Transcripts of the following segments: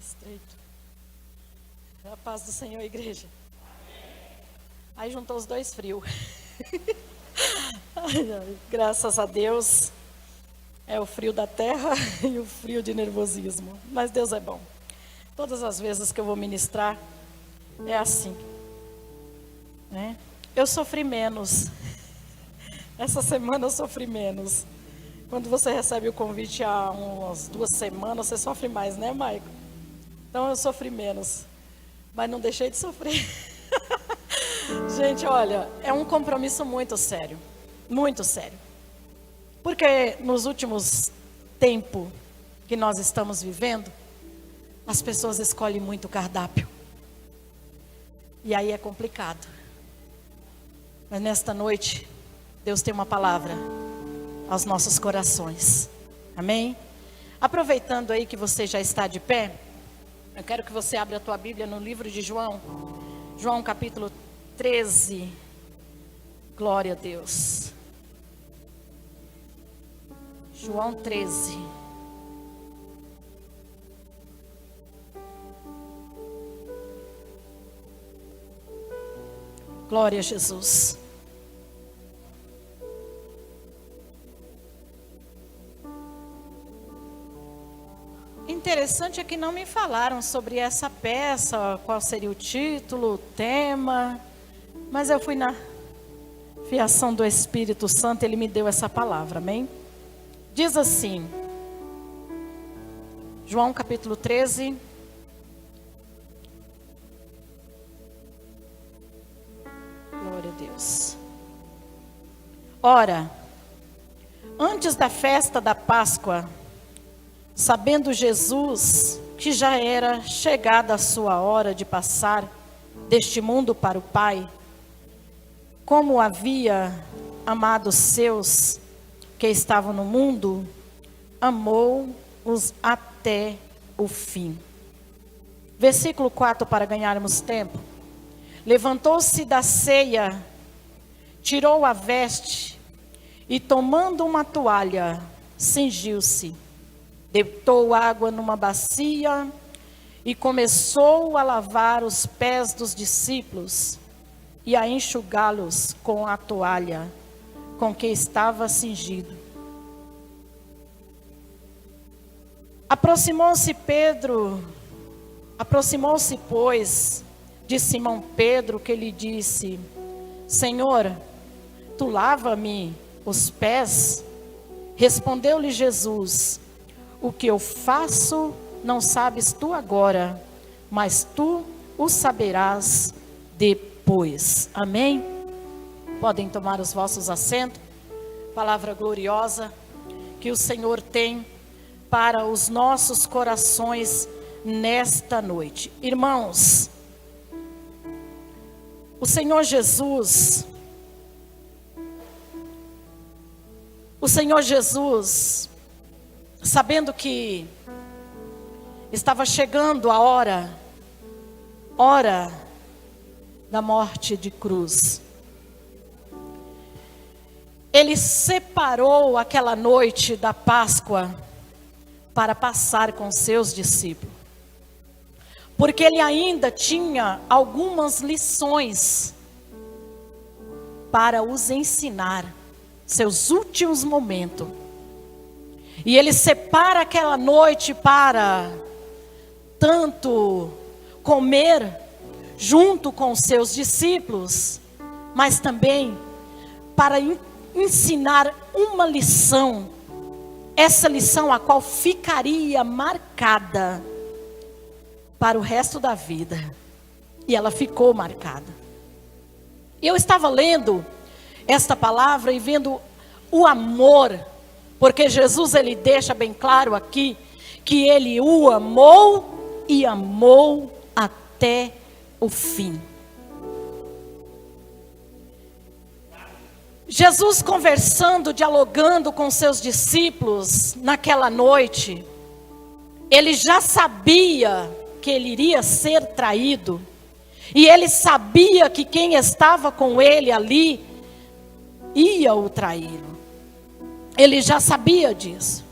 Estreito. A paz do Senhor, igreja. Aí juntou os dois frios. Graças a Deus. É o frio da terra e o frio de nervosismo. Mas Deus é bom. Todas as vezes que eu vou ministrar, é assim. Né? Eu sofri menos. Essa semana eu sofri menos. Quando você recebe o convite há umas 2 semanas, você sofre mais, né, Maico? Então eu sofri menos. Mas não deixei de sofrer. Gente, olha, é um compromisso muito sério. Muito sério. Porque nos últimos tempos que nós estamos vivendo, as pessoas escolhem muito o cardápio. E aí é complicado. Mas nesta noite, Deus tem uma palavra aos nossos corações. Amém? Aproveitando aí que você já está de pé, eu quero que você abra a tua Bíblia no livro de João. João capítulo 13. Glória a Deus. João 13. Glória a Jesus. Interessante é que não me falaram sobre essa peça, qual seria o título, o tema, mas eu fui na fiação do Espírito Santo, ele me deu essa palavra, amém? Diz assim, João capítulo 13, glória a Deus. Ora, antes da festa da Páscoa, sabendo Jesus que já era chegada a sua hora de passar deste mundo para o Pai, como havia amado os seus que estavam no mundo, amou-os até o fim. Versículo 4, para ganharmos tempo. Levantou-se da ceia, tirou a veste e tomando uma toalha, cingiu-se. Deitou água numa bacia e começou a lavar os pés dos discípulos e a enxugá-los com a toalha com que estava cingido. Aproximou-se, pois, de Simão Pedro, que lhe disse: Senhor, tu lava-me os pés? Respondeu-lhe Jesus: o que eu faço não sabes tu agora, mas tu o saberás depois. Amém? Podem tomar os vossos assentos. Palavra gloriosa que o Senhor tem para os nossos corações nesta noite. Irmãos, o Senhor Jesus, sabendo que estava chegando a hora da morte de cruz, Ele separou aquela noite da Páscoa para passar com seus discípulos, porque Ele ainda tinha algumas lições para os ensinar, seus últimos momentos. E Ele separa aquela noite para tanto comer junto com os seus discípulos, mas também para ensinar uma lição, essa lição a qual ficaria marcada para o resto da vida. E ela ficou marcada. Eu estava lendo esta palavra e vendo o amor, porque Jesus, ele deixa bem claro aqui que ele o amou e amou até o fim. Jesus conversando, dialogando com seus discípulos naquela noite, ele já sabia que ele iria ser traído, e ele sabia que quem estava com ele ali ia o traí-lo. Ele já sabia disso.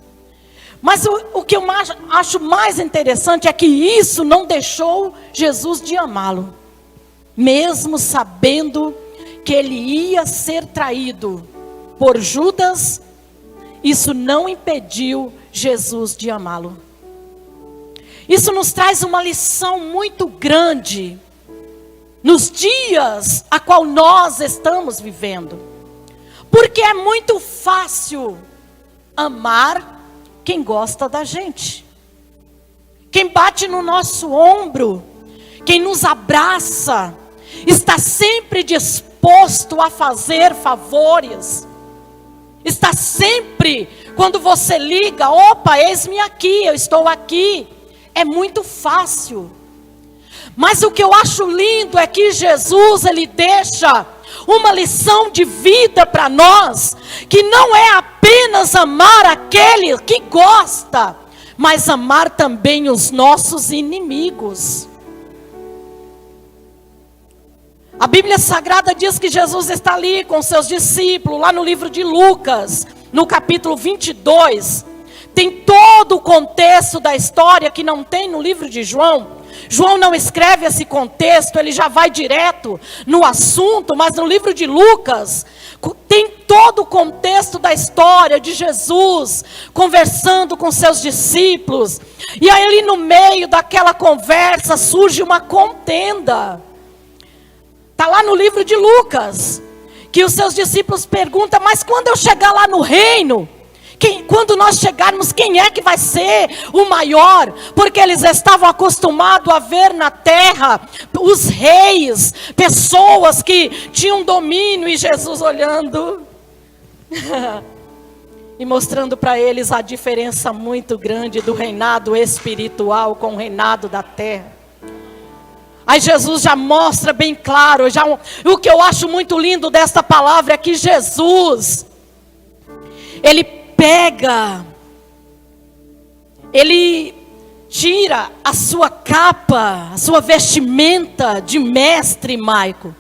Mas o que eu acho mais interessante é que isso não deixou Jesus de amá-lo. Mesmo sabendo que ele ia ser traído por Judas, isso não impediu Jesus de amá-lo. Isso nos traz uma lição muito grande nos dias a qual nós estamos vivendo. Porque é muito fácil amar quem gosta da gente. Quem bate no nosso ombro, quem nos abraça, está sempre disposto a fazer favores. Está sempre, quando você liga, opa, eis-me aqui, eu estou aqui. É muito fácil. Mas o que eu acho lindo é que Jesus, ele deixa uma lição de vida para nós, que não é apenas amar aquele que gosta, mas amar também os nossos inimigos. A Bíblia Sagrada diz que Jesus está ali com seus discípulos, lá no livro de Lucas, no capítulo 22. Tem todo o contexto da história que não tem no livro de João. João não escreve esse contexto, ele já vai direto no assunto, mas no livro de Lucas tem todo o contexto da história de Jesus conversando com seus discípulos. E aí ali no meio daquela conversa surge uma contenda. Está lá no livro de Lucas, que os seus discípulos perguntam, mas quando eu chegar lá no reino, quando nós chegarmos, quem é que vai ser o maior? Porque eles estavam acostumados a ver na terra os reis, pessoas que tinham domínio, e Jesus olhando e mostrando para eles a diferença muito grande do reinado espiritual com o reinado da terra. Aí Jesus já mostra bem claro, o que eu acho muito lindo desta palavra é que Jesus, ele pega, ele tira a sua capa, a sua vestimenta de mestre Maico,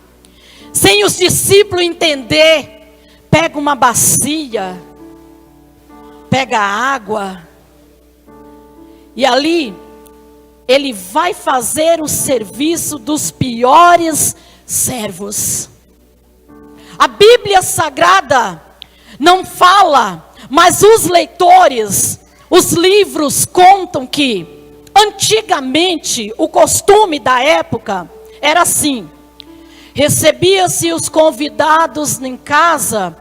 sem os discípulos entender, pega uma bacia, pega água, e ali ele vai fazer o serviço dos piores servos. A Bíblia Sagrada não fala, mas os leitores, os livros contam que antigamente o costume da época era assim: recebia-se os convidados em casa,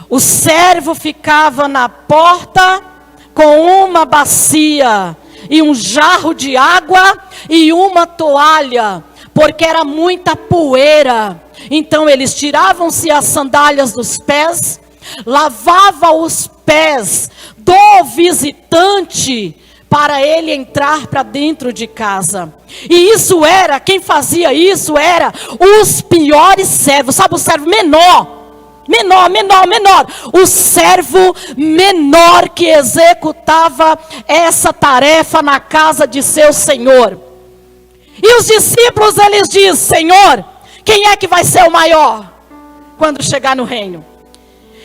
o servo ficava na porta com uma bacia e um jarro de água e uma toalha, porque era muita poeira. Então eles tiravam-se as sandálias dos pés, lavavam os pés do visitante para ele entrar para dentro de casa. E isso era, quem fazia isso era os piores servos. Sabe o servo menor? Menor. O servo menor que executava essa tarefa na casa de seu senhor. E os discípulos, eles dizem: Senhor, quem é que vai ser o maior quando chegar no reino?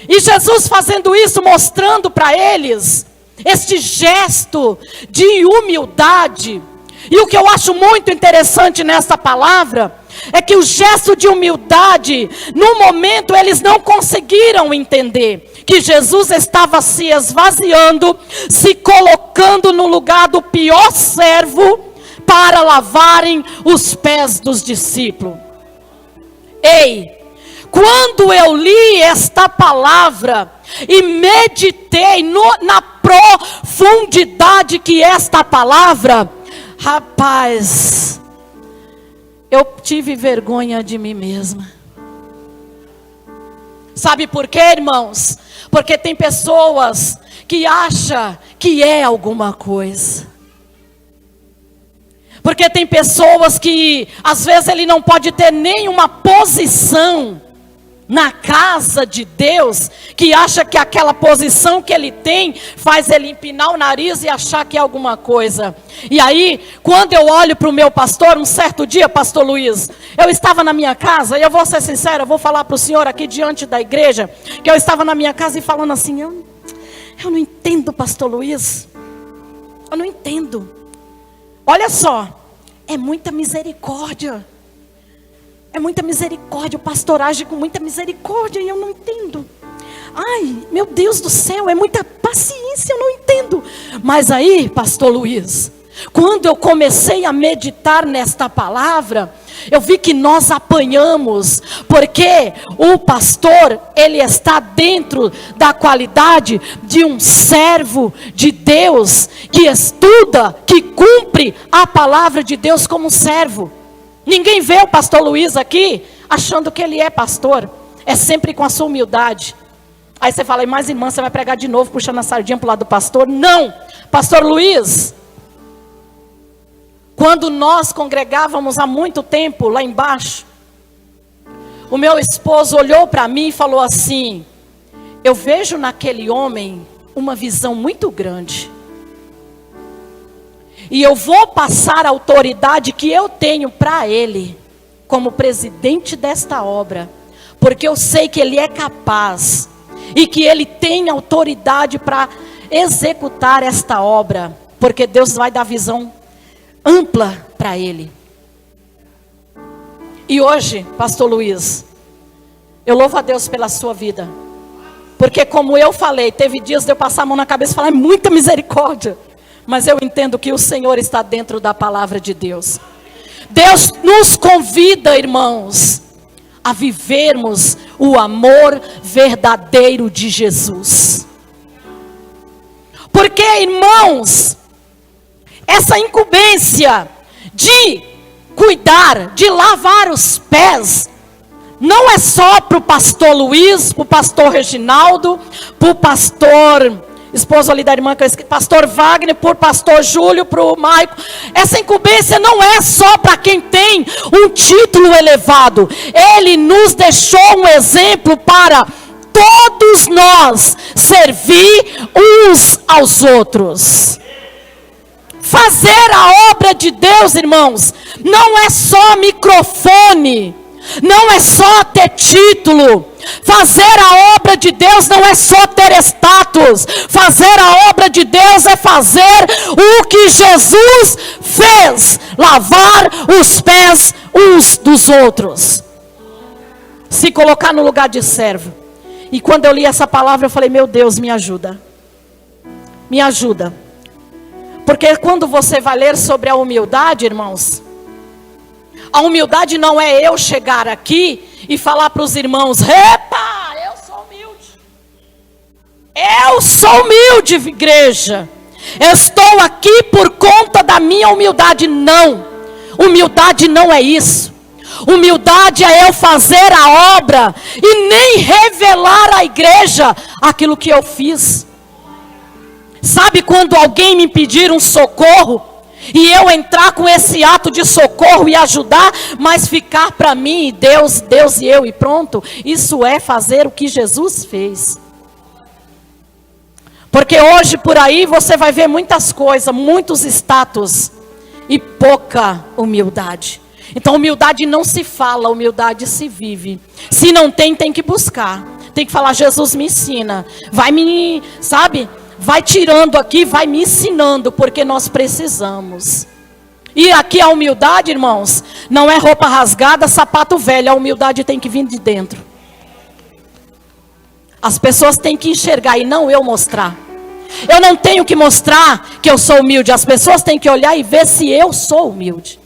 E Jesus fazendo isso, mostrando para eles este gesto de humildade. E o que eu acho muito interessante nessa palavra é que o gesto de humildade, no momento eles não conseguiram entender que Jesus estava se esvaziando, se colocando no lugar do pior servo para lavarem os pés dos discípulos. Ei, quando eu li esta palavra e meditei na profundidade que esta palavra, rapaz, eu tive vergonha de mim mesma. Sabe por quê, irmãos? Porque tem pessoas que acham que é alguma coisa. Porque tem pessoas que, às vezes, ele não pode ter nenhuma posição na casa de Deus, que acha que aquela posição que ele tem faz ele empinar o nariz e achar que é alguma coisa. E aí, quando eu olho para o meu pastor, um certo dia, pastor Luiz, eu estava na minha casa, e eu vou ser sincera, eu vou falar para o senhor aqui diante da igreja, que eu estava na minha casa e falando assim, eu não entendo, pastor Luiz, Eu não entendo. Olha só, é muita misericórdia. É muita misericórdia, o pastor age com muita misericórdia e eu não entendo. Ai, meu Deus do céu, é muita paciência, eu não entendo. Mas aí, pastor Luiz, quando eu comecei a meditar nesta palavra, eu vi que nós apanhamos, porque o pastor, ele está dentro da qualidade de um servo de Deus, que estuda, que cumpre a palavra de Deus como servo. Ninguém vê o pastor Luiz aqui achando que ele é pastor. É sempre com a sua humildade. Aí você fala, mas irmã, você vai pregar de novo, puxando a sardinha para o lado do pastor? Não, pastor Luiz, quando nós congregávamos há muito tempo lá embaixo, o meu esposo olhou para mim e falou assim, eu vejo naquele homem uma visão muito grande. E eu vou passar a autoridade que eu tenho para ele, como presidente desta obra, porque eu sei que ele é capaz, e que ele tem autoridade para executar esta obra, porque Deus vai dar visão ampla para ele. E hoje, pastor Luiz, eu louvo a Deus pela sua vida, porque como eu falei, teve dias de eu passar a mão na cabeça e falar, é muita misericórdia. Mas eu entendo que o Senhor está dentro da palavra de Deus. Deus nos convida, irmãos, a vivermos o amor verdadeiro de Jesus. Porque, irmãos, essa incumbência de cuidar, de lavar os pés, não é só para o pastor Luiz, para o pastor Reginaldo, para o pastor... esposo ali da irmã, pastor Wagner, por pastor Júlio, para o Maico. Essa incumbência não é só para quem tem um título elevado. Ele nos deixou um exemplo para todos nós servir uns aos outros. Fazer a obra de Deus, irmãos, não é só microfone, não é só ter título. Fazer a obra de Deus não é só ter status. Fazer a obra de Deus é fazer o que Jesus fez, lavar os pés uns dos outros, se colocar no lugar de servo. E quando eu li essa palavra eu falei, meu Deus, me ajuda, me ajuda. Porque quando você vai ler sobre a humildade, irmãos, a humildade não é eu chegar aqui e falar para os irmãos, epa, eu sou humilde. Eu sou humilde, igreja. Eu estou aqui por conta da minha humildade. Não, humildade não é isso. Humildade é eu fazer a obra e nem revelar à igreja aquilo que eu fiz. Sabe quando alguém me pedir um socorro e eu entrar com esse ato de socorro e ajudar, mas ficar para mim, Deus e eu e pronto? Isso é fazer o que Jesus fez. Porque hoje por aí você vai ver muitas coisas, muitos status e pouca humildade. Então humildade não se fala, humildade se vive. Se não tem, tem que buscar. Tem que falar, Jesus me ensina. Vai me, sabe? Vai tirando aqui, vai me ensinando, porque nós precisamos. E aqui a humildade, irmãos, não é roupa rasgada, sapato velho. A humildade tem que vir de dentro. As pessoas têm que enxergar e não eu mostrar. Eu não tenho que mostrar que eu sou humilde. As pessoas têm que olhar e ver se eu sou humilde.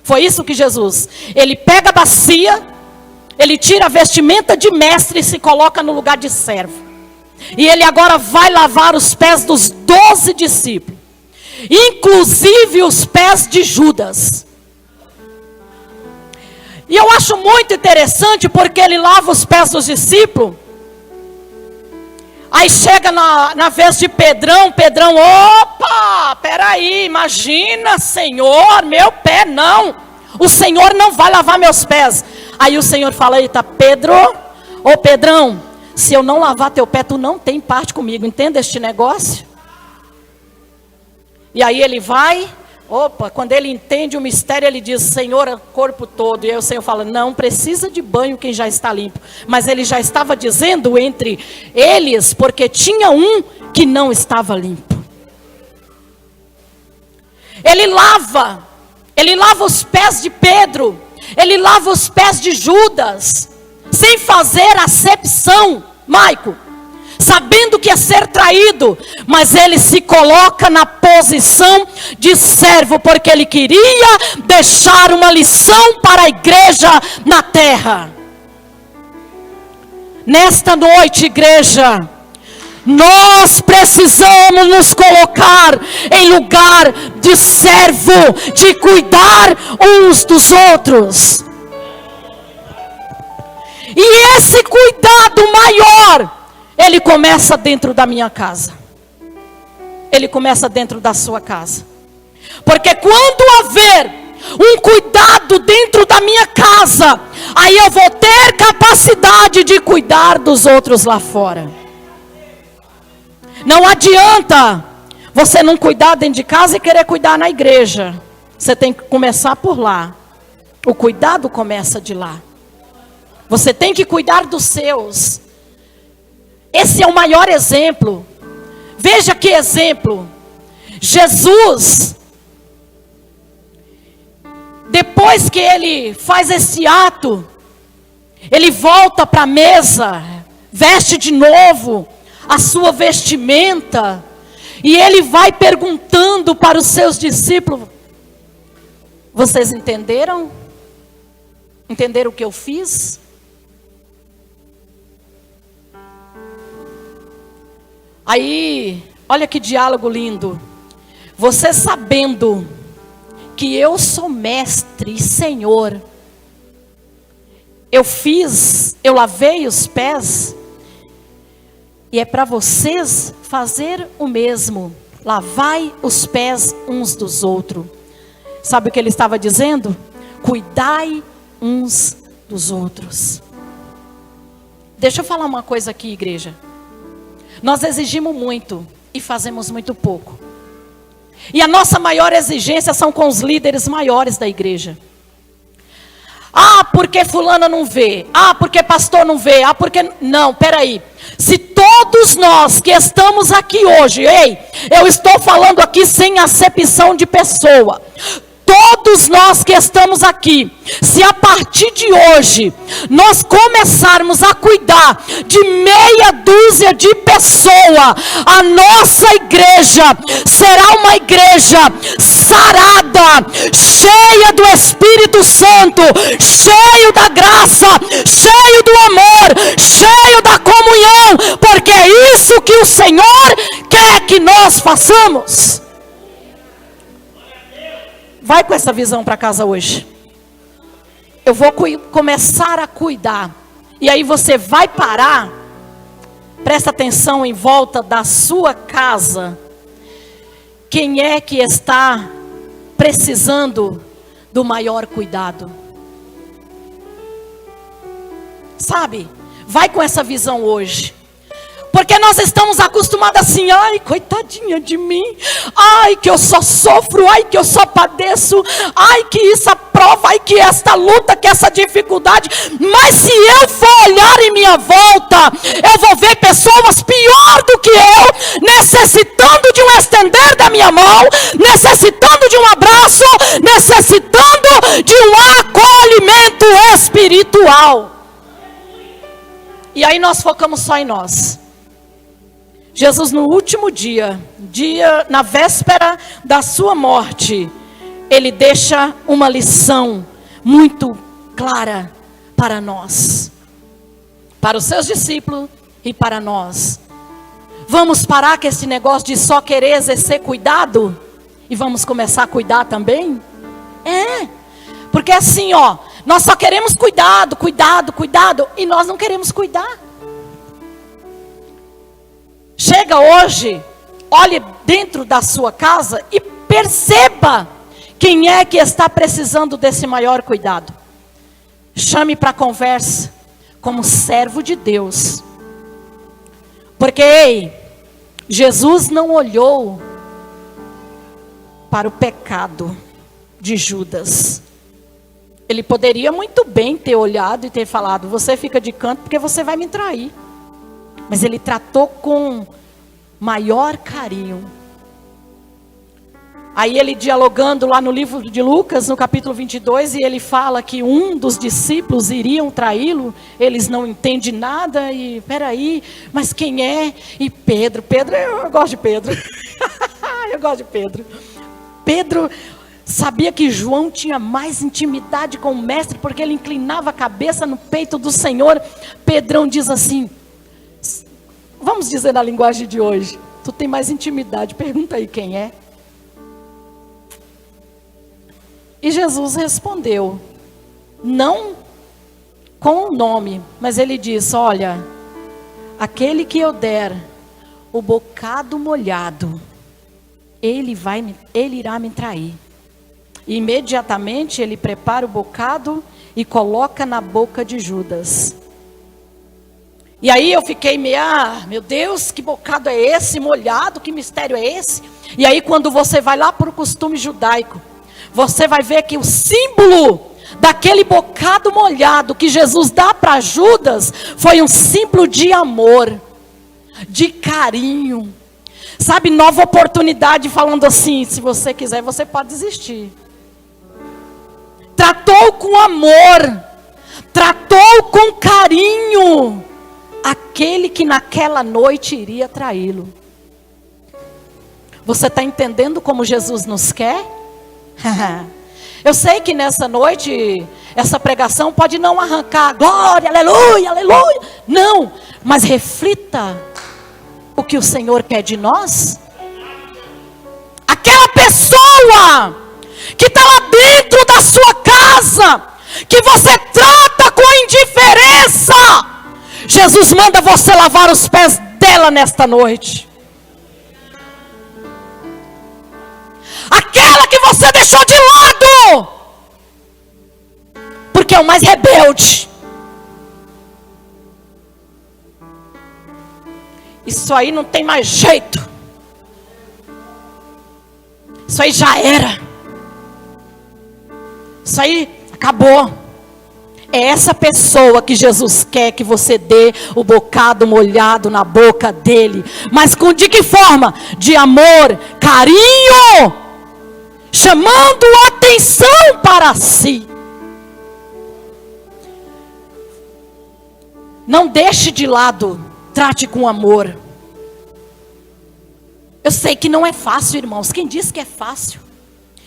Foi isso que Jesus, ele pega a bacia, ele tira a vestimenta de mestre e se coloca no lugar de servo. E ele agora vai lavar os pés dos 12 discípulos, inclusive os pés de Judas. E eu acho muito interessante porque ele lava os pés dos discípulos. Aí chega na vez de Pedrão, opa, peraí, imagina, Senhor, meu pé não. O Senhor não vai lavar meus pés. Aí o Senhor fala, eita, Pedro, ô Pedrão, se eu não lavar teu pé, tu não tem parte comigo, entende este negócio? E aí ele vai, opa, quando ele entende o mistério, ele diz, Senhor, corpo todo. E aí o Senhor fala, não precisa de banho quem já está limpo. Mas ele já estava dizendo entre eles, porque tinha um que não estava limpo. Ele lava os pés de Pedro, ele lava os pés de Judas, sem fazer acepção, Maico, sabendo que ia ser traído, mas ele se coloca na posição de servo, porque ele queria deixar uma lição para a igreja na terra. Nesta noite, igreja, nós precisamos nos colocar em lugar de servo, de cuidar uns dos outros. E esse cuidado maior, ele começa dentro da minha casa. Ele começa dentro da sua casa. Porque quando haver um cuidado dentro da minha casa, aí eu vou ter capacidade de cuidar dos outros lá fora. Não adianta você não cuidar dentro de casa e querer cuidar na igreja. Você tem que começar por lá. O cuidado começa de lá. Você tem que cuidar dos seus. Esse é o maior exemplo. Veja que exemplo. Jesus, depois que ele faz esse ato, ele volta para a mesa, veste de novo a sua vestimenta, e ele vai perguntando para os seus discípulos: vocês entenderam? Entenderam o que eu fiz? Aí, olha que diálogo lindo. Você sabendo que eu sou mestre e senhor, eu lavei os pés, e é para vocês fazer o mesmo. Lavai os pés uns dos outros. Sabe o que ele estava dizendo? Cuidai uns dos outros. Deixa eu falar uma coisa aqui, igreja. Nós exigimos muito e fazemos muito pouco. E a nossa maior exigência são com os líderes maiores da igreja. Ah, porque fulana não vê. Ah, porque pastor não vê. Ah, porque... Não, peraí. Se todos nós que estamos aqui hoje, eu estou falando aqui sem acepção de pessoa. Todos nós que estamos aqui, se a partir de hoje nós começarmos a cuidar de meia dúzia de pessoas, a nossa igreja será uma igreja sarada, cheia do Espírito Santo, cheio da graça, cheio do amor, cheio da comunhão, porque é isso que o Senhor quer que nós façamos. Vai com essa visão para casa hoje. Eu vou começar a cuidar. E aí você vai parar. Presta atenção em volta da sua casa. Quem é que está precisando do maior cuidado? Sabe? Vai com essa visão hoje. Porque nós estamos acostumados assim: ai, coitadinha de mim, ai, que eu só sofro, ai, que eu só padeço, ai, que isso a prova, ai, que esta luta, que essa dificuldade. Mas se eu for olhar em minha volta, eu vou ver pessoas pior do que eu, necessitando de um estender da minha mão, necessitando de um abraço, necessitando de um acolhimento espiritual. E aí nós focamos só em nós. Jesus, no último dia, na véspera da sua morte, ele deixa uma lição muito clara para nós, para os seus discípulos e para nós. Vamos parar com esse negócio de só querer exercer cuidado e vamos começar a cuidar também? Porque assim, nós só queremos cuidado e nós não queremos cuidar. Chega hoje, olhe dentro da sua casa e perceba quem é que está precisando desse maior cuidado. Chame para conversa como servo de Deus. Porque, Jesus não olhou para o pecado de Judas. Ele poderia muito bem ter olhado e ter falado: você fica de canto porque você vai me trair. Mas ele tratou com maior carinho. Aí ele dialogando lá no livro de Lucas, no capítulo 22, e ele fala que um dos discípulos iriam traí-lo, eles não entendem nada, e peraí, mas quem é? E Pedro, eu gosto de Pedro, eu gosto de Pedro. Pedro sabia que João tinha mais intimidade com o mestre, porque ele inclinava a cabeça no peito do Senhor. Pedrão diz assim, vamos dizer na linguagem de hoje, tu tem mais intimidade, pergunta aí quem é. E Jesus respondeu, não com o nome, mas ele disse, olha, aquele que eu der o bocado molhado, ele irá me trair. E imediatamente ele prepara o bocado e coloca na boca de Judas. E aí eu fiquei meio, meu Deus, que bocado é esse, molhado, que mistério é esse? E aí quando você vai lá para o costume judaico, você vai ver que o símbolo daquele bocado molhado que Jesus dá para Judas, foi um símbolo de amor, de carinho. Sabe, nova oportunidade, falando assim, se você quiser, você pode desistir. Tratou com amor, tratou com carinho, aquele que naquela noite iria traí-lo. Você está entendendo como Jesus nos quer? Eu sei que nessa noite, essa pregação pode não arrancar glória, aleluia, aleluia. Não, mas reflita o que o Senhor quer de nós. Aquela pessoa que está lá dentro da sua casa, que você trata com indiferença, Jesus manda você lavar os pés dela nesta noite. Aquela que você deixou de lado, porque é o mais rebelde. Isso aí não tem mais jeito. Isso aí já era. Isso aí acabou. É essa pessoa que Jesus quer que você dê o bocado molhado na boca dele. Mas de que forma? De amor, carinho, chamando a atenção para si. Não deixe de lado, trate com amor. Eu sei que não é fácil, irmãos. Quem disse que é fácil?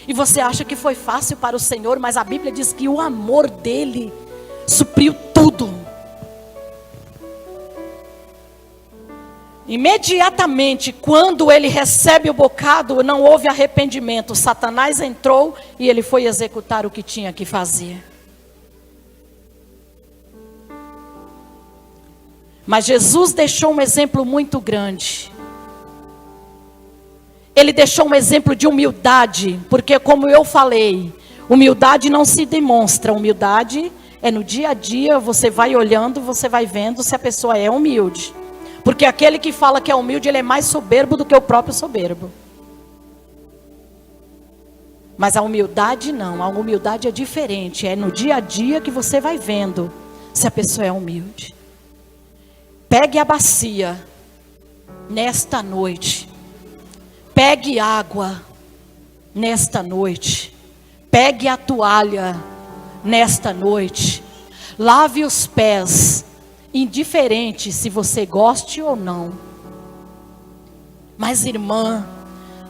E você acha que foi fácil para o Senhor, mas a Bíblia diz que o amor dele supriu tudo. Imediatamente, quando ele recebe o bocado, não houve arrependimento. Satanás entrou e ele foi executar o que tinha que fazer. Mas Jesus deixou um exemplo muito grande. Ele deixou um exemplo de humildade, porque como eu falei, humildade não se demonstra, humildade é no dia a dia, você vai olhando, você vai vendo se a pessoa é humilde. Porque aquele que fala que é humilde, ele é mais soberbo do que o próprio soberbo. Mas a humildade não, a humildade é diferente, é no dia a dia que você vai vendo se a pessoa é humilde. Pegue a bacia nesta noite. Pegue água nesta noite. Pegue a toalha nesta noite. Lave os pés, indiferente se você goste ou não. Mas irmã,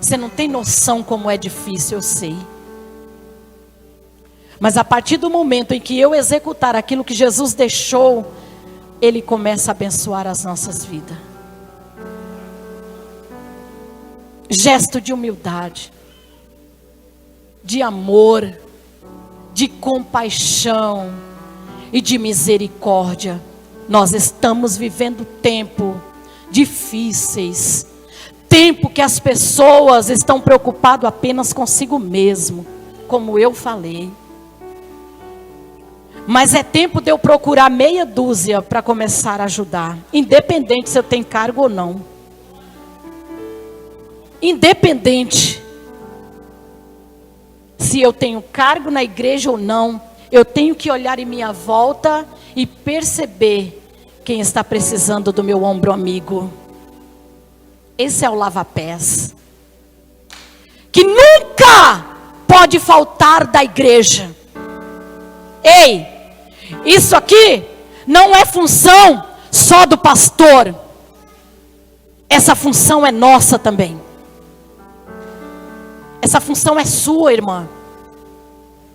você não tem noção como é difícil, eu sei. Mas a partir do momento em que eu executar aquilo que Jesus deixou, Ele começa a abençoar as nossas vidas. Gesto de humildade, de amor, de compaixão e de misericórdia. Nós estamos vivendo tempo difíceis, tempo que as pessoas estão preocupadas apenas consigo mesmo, como eu falei. Mas é tempo de eu procurar meia dúzia para começar a ajudar, independente se eu tenho cargo ou não. Independente se eu tenho cargo na igreja ou não, eu tenho que olhar em minha volta e perceber quem está precisando do meu ombro amigo. Esse é o lava-pés. Que nunca nunca pode faltar da igreja. Ei, isso aqui não é função só do pastor. Essa função é nossa também. Essa função é sua, irmã.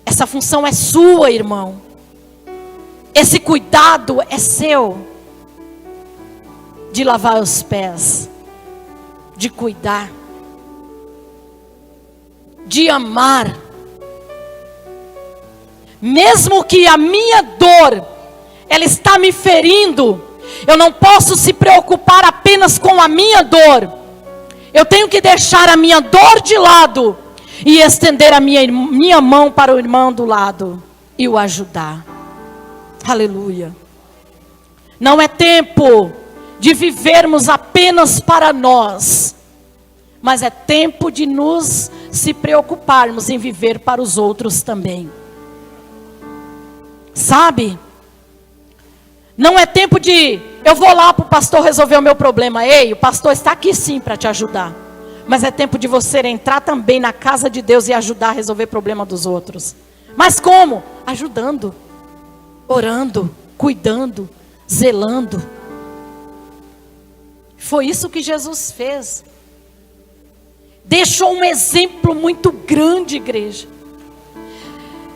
Essa função é sua, irmão. Esse cuidado é seu. De lavar os pés. De cuidar. De amar. Mesmo que a minha dor, ela está me ferindo, eu não posso se preocupar apenas com a minha dor. Eu tenho que deixar a minha dor de lado e estender a minha mão para o irmão do lado e o ajudar. Aleluia. Não é tempo de vivermos apenas para nós, mas é tempo de nos se preocuparmos em viver para os outros também. Sabe? Não é tempo de eu vou lá para o pastor resolver o meu problema. Ei, o pastor está aqui sim para te ajudar. Mas é tempo de você entrar também na casa de Deus e ajudar a resolver o problema dos outros. Mas como? Ajudando, orando, cuidando, zelando. Foi isso que Jesus fez. Deixou um exemplo muito grande, igreja.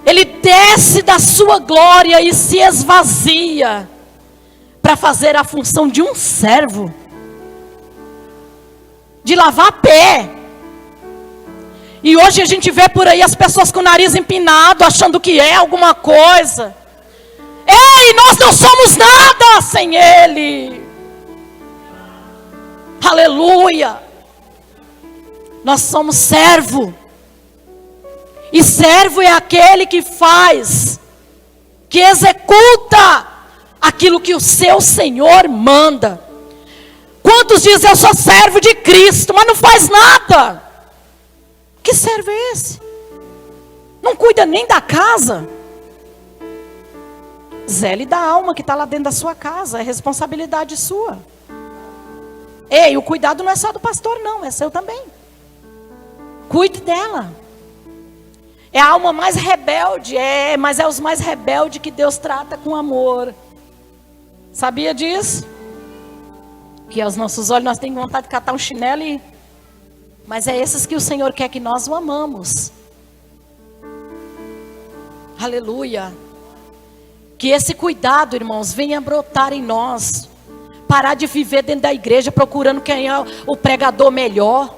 Ele desce da sua glória e se esvazia para fazer a função de um servo, de lavar pé. E hoje a gente vê por aí as pessoas com o nariz empinado, achando que é alguma coisa. Ei, nós não somos nada sem Ele. Aleluia. Nós somos servo. E servo é aquele que faz, que executa aquilo que o seu Senhor manda. Quantos dizem eu sou servo de Cristo, mas não faz nada? Que servo é esse? Não cuida nem da casa. Zele da alma que está lá dentro da sua casa, é responsabilidade sua. Ei, o cuidado não é só do pastor não, é seu também. Cuide dela. É a alma mais rebelde, mas é os mais rebeldes que Deus trata com amor. Sabia disso? Que aos nossos olhos nós temos vontade de catar um chinelo mas é esses que o Senhor quer que nós o amamos. Aleluia. Que esse cuidado, irmãos, venha brotar em nós. Parar de viver dentro da igreja procurando quem é o pregador melhor,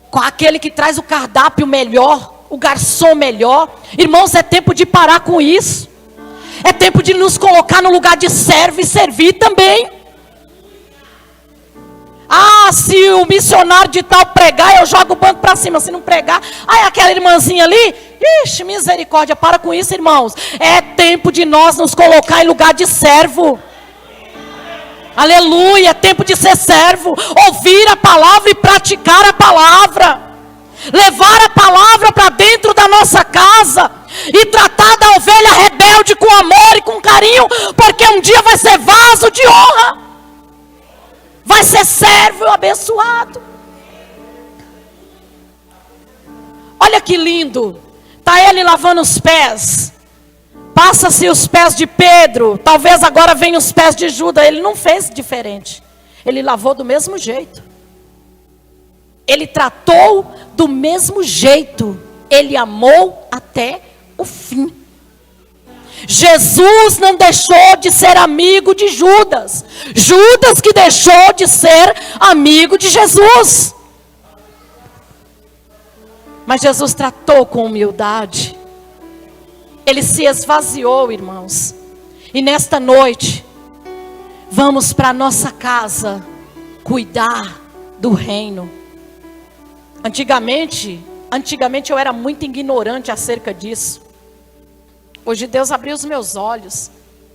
com aquele que traz o cardápio melhor, o garçom melhor. Irmãos, é tempo de parar com isso. É tempo de nos colocar no lugar de servo e servir também. Ah, se o missionário de tal pregar, eu jogo o banco para cima. Se não pregar, aquela irmãzinha ali, ixi, misericórdia, para com isso, irmãos. É tempo de nós nos colocar em lugar de servo. Aleluia, é tempo de ser servo. Ouvir a palavra e praticar a palavra. Levar a palavra para dentro da nossa casa e tratar da ovelha rebelde com amor e com carinho, porque um dia vai ser vaso de honra, vai ser servo abençoado. Olha que lindo, está ele lavando os pés, passa-se os pés de Pedro, talvez agora venham os pés de Judas. Ele não fez diferente, ele lavou do mesmo jeito. Ele tratou do mesmo jeito. Ele amou até o fim. Jesus não deixou de ser amigo de Judas. Judas que deixou de ser amigo de Jesus. Mas Jesus tratou com humildade. Ele se esvaziou, irmãos. E nesta noite, vamos para a nossa casa cuidar do reino. Antigamente eu era muito ignorante acerca disso. Hoje Deus abriu os meus olhos,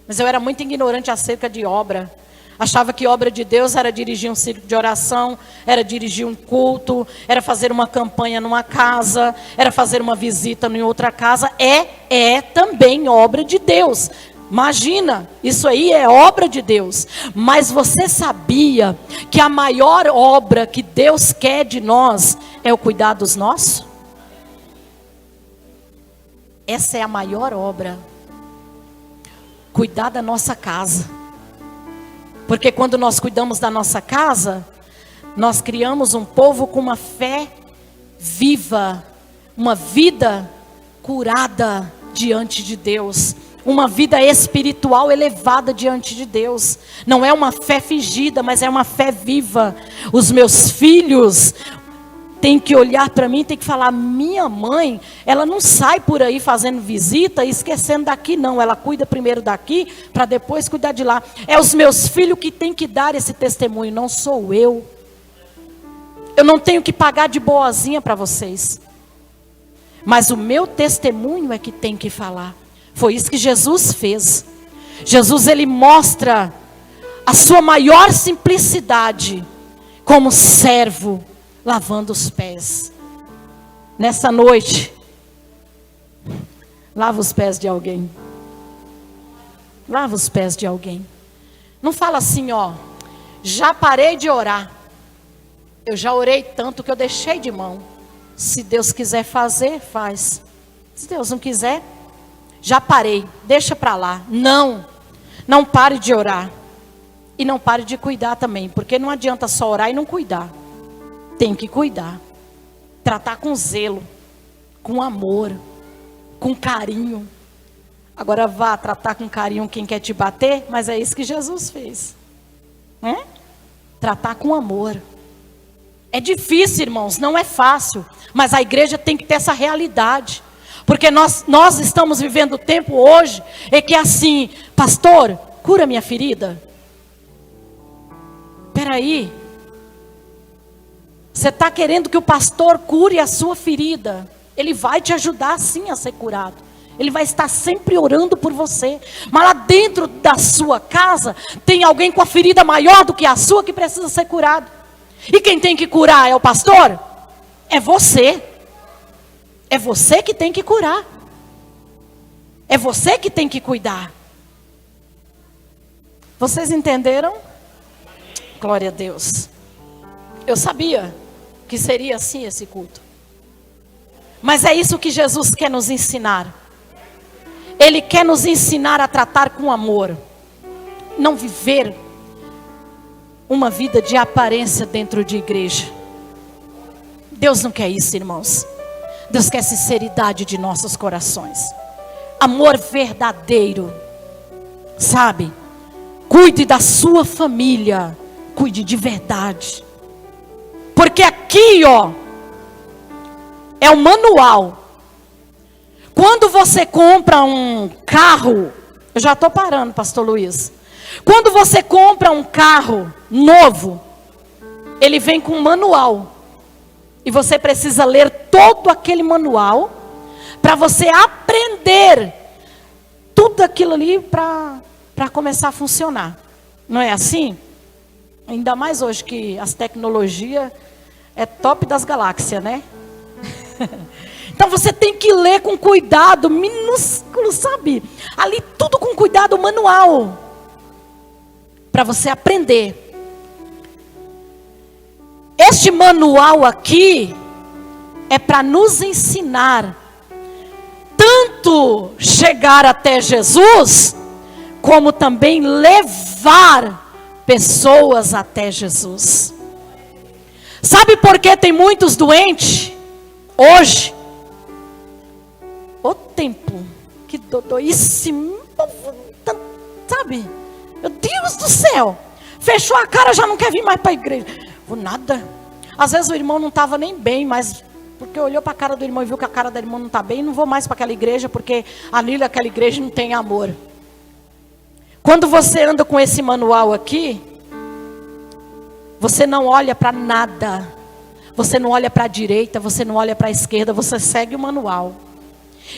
mas eu era muito ignorante acerca de obra. Achava que obra de Deus era dirigir um círculo de oração, era dirigir um culto, era fazer uma campanha numa casa, era fazer uma visita em outra casa. É também obra de Deus. Imagina, isso aí é obra de Deus. Mas você sabia que a maior obra que Deus quer de nós é o cuidar dos nossos? Essa é a maior obra. Cuidar da nossa casa. Porque quando nós cuidamos da nossa casa, nós criamos um povo com uma fé viva, uma vida curada diante de Deus, uma vida espiritual elevada diante de Deus. Não é uma fé fingida, mas é uma fé viva. Os meus filhos têm que olhar para mim, têm que falar: minha mãe, ela não sai por aí fazendo visita e esquecendo daqui não, ela cuida primeiro daqui, para depois cuidar de lá. É os meus filhos que têm que dar esse testemunho, não sou eu. Eu não tenho que pagar de boazinha para vocês, mas o meu testemunho é que tem que falar. Foi isso que Jesus fez. Jesus, ele mostra a sua maior simplicidade como servo, lavando os pés. Nessa noite, lava os pés de alguém. Lava os pés de alguém. Não fala assim, ó, já parei de orar. Eu já orei tanto que eu deixei de mão. Se Deus quiser fazer, faz. Se Deus não quiser, já parei, deixa para lá. Não, não pare de orar. E não pare de cuidar também, porque não adianta só orar e não cuidar. Tem que cuidar. Tratar com zelo, com amor, com carinho. Agora vá tratar com carinho quem quer te bater, mas é isso que Jesus fez. Tratar com amor. É difícil, irmãos, não é fácil, mas a igreja tem que ter essa realidade. Porque nós estamos vivendo o tempo hoje, é que assim, pastor, cura minha ferida. Espera aí. Você está querendo que o pastor cure a sua ferida. Ele vai te ajudar sim a ser curado. Ele vai estar sempre orando por você. Mas lá dentro da sua casa, tem alguém com a ferida maior do que a sua que precisa ser curado. E quem tem que curar é o pastor? É você. É você que tem que curar. É você que tem que cuidar. Vocês entenderam? Glória a Deus. Eu sabia que seria assim esse culto. Mas é isso que Jesus quer nos ensinar. Ele quer nos ensinar a tratar com amor. Não viver uma vida de aparência dentro de igreja. Deus não quer isso, irmãos. Deus quer sinceridade de nossos corações. Amor verdadeiro. Sabe? Cuide da sua família. Cuide de verdade. Porque aqui, ó, é o manual. Quando você compra um carro, eu já estou parando, pastor Luiz. Quando você compra um carro novo, ele vem com um manual. E você precisa ler todo aquele manual para você aprender tudo aquilo ali para começar a funcionar. Não é assim? Ainda mais hoje que as tecnologias é top das galáxias, né? Então você tem que ler com cuidado, minúsculo, sabe? Ali tudo com cuidado, manual. Para você aprender. Este manual aqui é para nos ensinar tanto chegar até Jesus, como também levar pessoas até Jesus. Sabe por que tem muitos doentes hoje? O tempo que doíssimo, sabe? Meu Deus do céu, fechou a cara, já não quer vir mais para a igreja. Vou nada. Às vezes o irmão não estava nem bem, mas porque olhou para a cara do irmão e viu que a cara do irmão não está bem, não vou mais para aquela igreja, porque ali naquela igreja não tem amor. Quando você anda com esse manual aqui, você não olha para nada. Você não olha para a direita, você não olha para a esquerda, você segue o manual.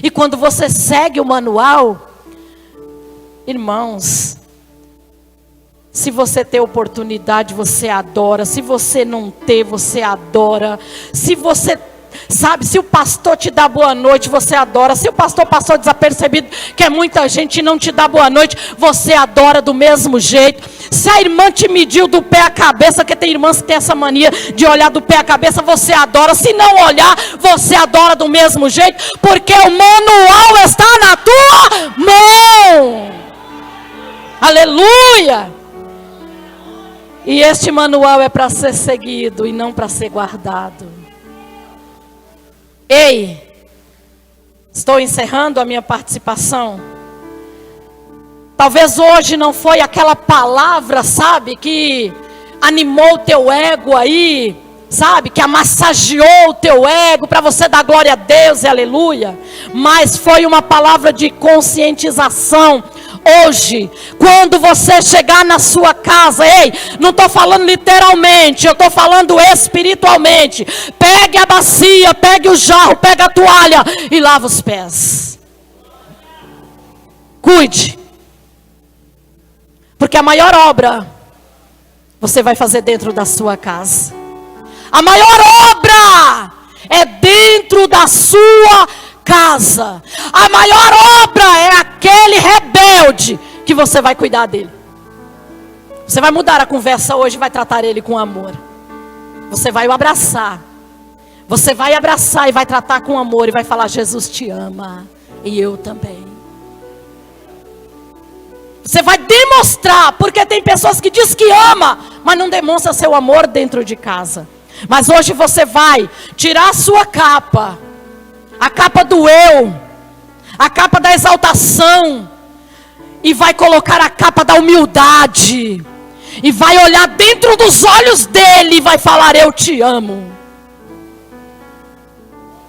E quando você segue o manual, irmãos, se você ter oportunidade, você adora. Se você não ter, você adora. Se você Sabe, se o pastor te dá boa noite, você adora. Se o pastor passou desapercebido, que é muita gente e não te dá boa noite, você adora do mesmo jeito. Se a irmã te mediu do pé à cabeça, que tem irmãs que tem essa mania de olhar do pé à cabeça, você adora. Se não olhar, você adora do mesmo jeito, porque o manual está na tua mão. Aleluia! E este manual é para ser seguido e não para ser guardado. Ei, estou encerrando a minha participação. Talvez hoje não foi aquela palavra, sabe, que animou o teu ego aí, sabe, que amassageou o teu ego para você dar glória a Deus e aleluia. Mas foi uma palavra de conscientização. Hoje, quando você chegar na sua casa, ei, não estou falando literalmente, eu estou falando espiritualmente. Pegue a bacia, pegue o jarro, pegue a toalha e lava os pés. Cuide. Porque a maior obra você vai fazer dentro da sua casa. A maior obra é dentro da sua casa. A maior obra é aquele rebelde que você vai cuidar dele. Você vai mudar a conversa hoje e vai tratar ele com amor. Você vai o abraçar. Você vai abraçar e vai tratar com amor e vai falar: Jesus te ama e eu também. Você vai demonstrar, porque tem pessoas que dizem que ama, mas não demonstra seu amor dentro de casa. Mas hoje você vai tirar a sua capa, a capa do eu, a capa da exaltação, e vai colocar a capa da humildade, e vai olhar dentro dos olhos dele e vai falar: eu te amo,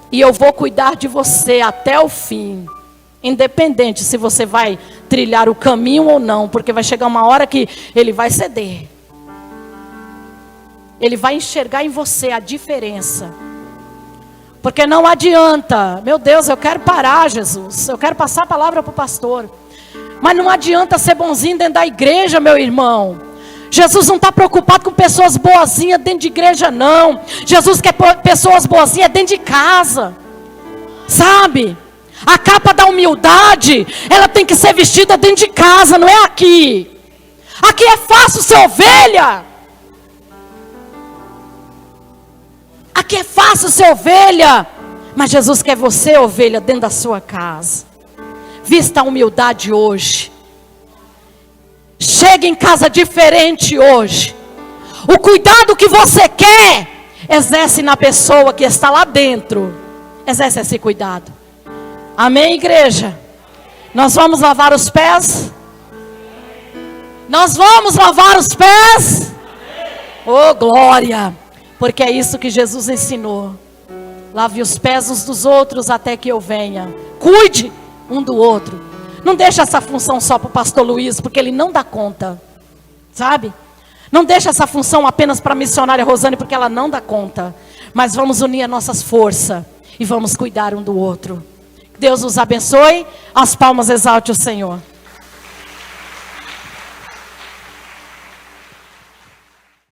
e eu vou cuidar de você até o fim, independente se você vai trilhar o caminho ou não, porque vai chegar uma hora que ele vai ceder. Ele vai enxergar em você a diferença. Porque não adianta, meu Deus, eu quero parar, Jesus, eu quero passar a palavra para o pastor, mas não adianta ser bonzinho dentro da igreja, meu irmão. Jesus não está preocupado com pessoas boazinhas dentro de igreja, não. Jesus quer pessoas boazinhas dentro de casa, sabe? A capa da humildade, ela tem que ser vestida dentro de casa, não é aqui. Aqui é fácil ser ovelha. Aqui é fácil ser ovelha. Mas Jesus quer você, ovelha, dentro da sua casa. Vista a humildade hoje. Chegue em casa diferente hoje. O cuidado que você quer, exerce na pessoa que está lá dentro. Exerce esse cuidado. Amém, igreja? Nós vamos lavar os pés? Nós vamos lavar os pés? Oh, glória! Porque é isso que Jesus ensinou. Lave os pés uns dos outros até que eu venha. Cuide um do outro. Não deixa essa função só para o pastor Luiz, porque ele não dá conta. Sabe? Não deixa essa função apenas para a missionária Rosane, porque ela não dá conta. Mas vamos unir as nossas forças e vamos cuidar um do outro. Deus os abençoe. As palmas exalte o Senhor.